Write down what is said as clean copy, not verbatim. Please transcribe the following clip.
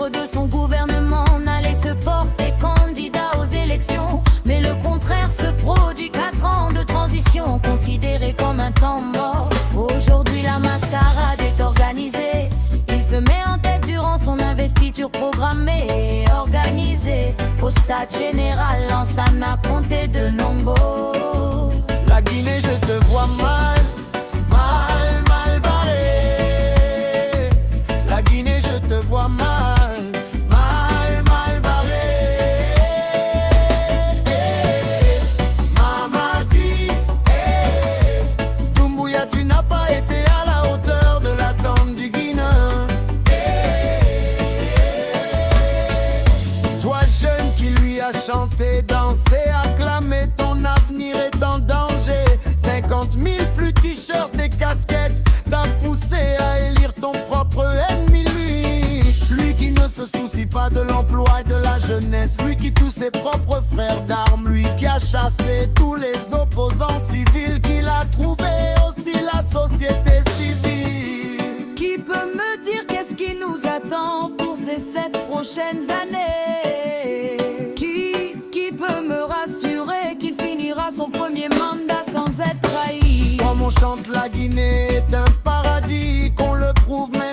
membres de son gouvernement n'allaient se porter candidat aux élections. Mais le contraire se produit, 4 ans de transition considérés comme un temps mort. Aujourd'hui la mascarade est organisée. Il se met en tête durant son investiture programmée et organisée. Au stade général, Lansana compté de nombreux. La Guinée, je te vois mal, mal, mal barré. La Guinée, je te vois mal, mal, mal barré. Mamadi, Doumbouya, tu n'as pas été à la hauteur de l'attente du Guinéen. Toi jeune qui lui a chanté, dansé, acclamé, ton avenir est en danger. 50 000 plus t-shirts et casquettes, t'as poussé à élire ton propre ennemi. Lui qui ne se soucie pas de l'emploi et de la jeunesse, lui qui tue ses propres frères d'armes, lui qui a chassé tous les opposants civils, qu'il a trouvé aussi la société civile. Qui peut me dire qu'est-ce qui nous attend pour ces 7 prochaines années? Qui peut me rassurer qu'il finira son premier mandat sans être trahi? Comme on chante, la Guinée est un paradis, qu'on le prouve maintenant.